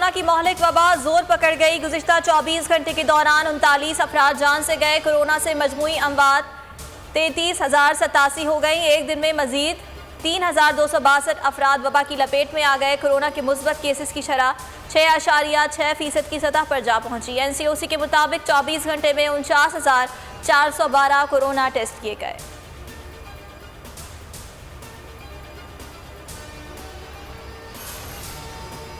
Corona की मोहलिक वबा जोर पकड़ गई। गुज़िश्ता 24 घंटे के दौरान 39 अफराद जान से गए। कोरोना से मजमूई अमवात 33,087 हो गई। एक दिन में मजीद 3,262 अफराद वबा की लपेट में आ गए। कोरोना के मुस्बत केसेस की शरह 6.6% की सतह पर जा पहुंची। NCOC के मुताबिक 24 घंटे में 49,412 कोरोना टेस्ट किए गए।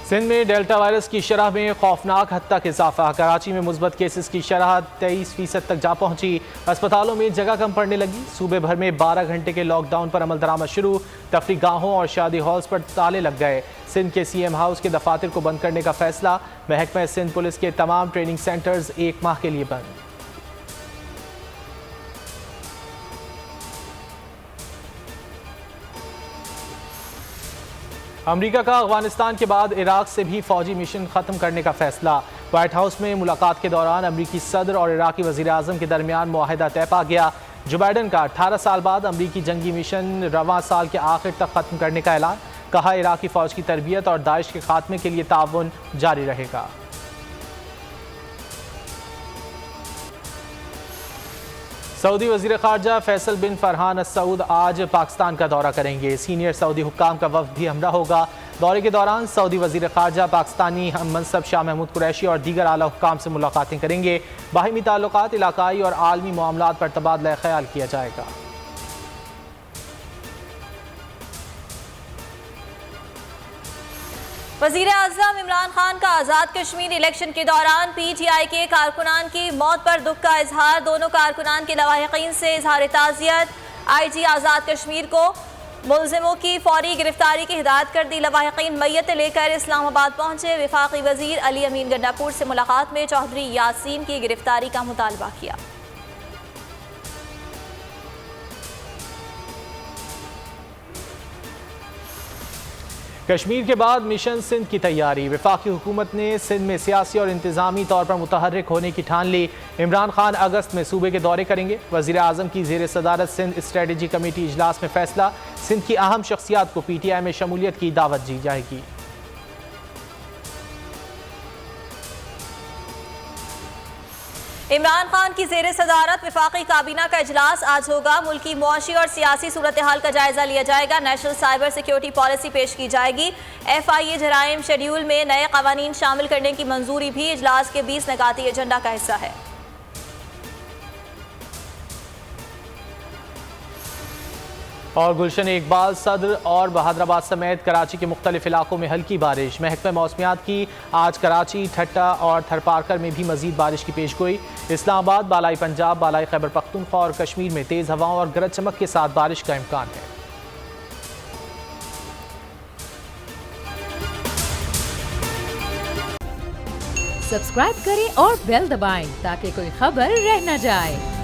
सिंध में डेल्टा वायरस की शरह में खौफनाक हद तक इजाफा। कराची में मुस्बत केसेस की शरह 23% तक जा पहुंची। अस्पतालों में जगह कम पड़ने लगी। सूबे भर में 12 घंटे के लॉकडाउन पर अमल दरामद शुरू। तफरीह गाहों और शादी हॉल्स पर ताले लग गए। सिंध के CM हाउस के दफातर को बंद करने का फैसला। महकमा सिंध पुलिस के तमाम ट्रेनिंग सेंटर्स 1 माह के लिए बंद। अमेरिका का अफगानिस्तान के बाद इराक से भी फौजी मिशन खत्म करने का फैसला। व्हाइट हाउस में मुलाकात के दौरान अमरीकी सदर और इराकी वजीर आजम के दरमियान मुआहिदा तय पा गया। जो बाइडन का 18 साल बाद अमरीकी जंगी मिशन रवां साल के आखिर तक खत्म करने का ऐलान। कहा, इराकी फौज की तरबियत और दाइश के खात्मे के लिए ताउन जारी रहेगा। सऊदी वजीर खारजा फैसल बिन फरहान अल सऊद आज पाकिस्तान का दौरा करेंगे। सीनियर सऊदी हुक्काम का वफ्द भी हमरा होगा। दौरे के दौरान सऊदी वजीर खारजा पाकिस्तानी हम मनसब शाह महमूद कुरैशी और दीगर आला हुक्काम से मुलाकातें करेंगे। बाहिमी ताल्लुकात, इलाकाई और आलमी मामलात पर तबादला ख्याल किया जाएगा। वज़ीर आज़म इमरान खान का आज़ाद कश्मीर इलेक्शन के दौरान PTI के कारकुनान की मौत पर दुख का इजहार। दोनों कारकुनान के लवाहिकीन से इजहार ताज़ियत। IG आज़ाद कश्मीर को मुलजिमों की फौरी गिरफ्तारी की हिदायत कर दी। लवाहिकीन मैयत लेकर इस्लामाबाद पहुंचे। वफाकी वजीर अली अमीन गंडापुर से मुलाकात में चौधरी यासीन की गिरफ्तारी का मुतालबा किया। कश्मीर के बाद मिशन सिंध की तैयारी। वफाकी हुकूमत ने सिंध में सियासी और इंतजामी तौर पर मुतहर्रिक होने की ठान ली। इमरान खान अगस्त में सूबे के दौरे करेंगे। वज़ीर आज़म की ज़ेर सदारत सिंध स्ट्रेटजी कमेटी इजलास में फैसला। सिंध की अहम शख्सियात को PTI में शमूलियत की दावत दी जाएगी। इमरान खान की ज़ेर सदारत वफाकी काबीना का इजलास आज होगा। मुल्की मुआशी और सियासी सूरत हाल का जायजा लिया जाएगा। नेशनल साइबर सिक्योरिटी पॉलिसी पेश की जाएगी। FIA जराइम शेड्यूल में नए कवानीन शामिल करने की मंजूरी भी इजलास के 20 निकाती एजेंडा का हिस्सा है। और गुलशन इकबाल सदर और बहादुराबाद समेत कराची के मुख्तलिफ इलाकों में हल्की बारिश। महकमा मौसमियात की आज कराची, ठट्टा और थरपारकर में भी मजीद बारिश की पेशगोई। इस्लामाबाद, बालाई पंजाब, बालाई खैबर पख्तूनख्वा और कश्मीर में तेज़ हवाओं और गरज चमक के साथ बारिश का इम्कान है। सब्सक्राइब करें और बेल दबाएं ताकि कोई खबर रह न जाए।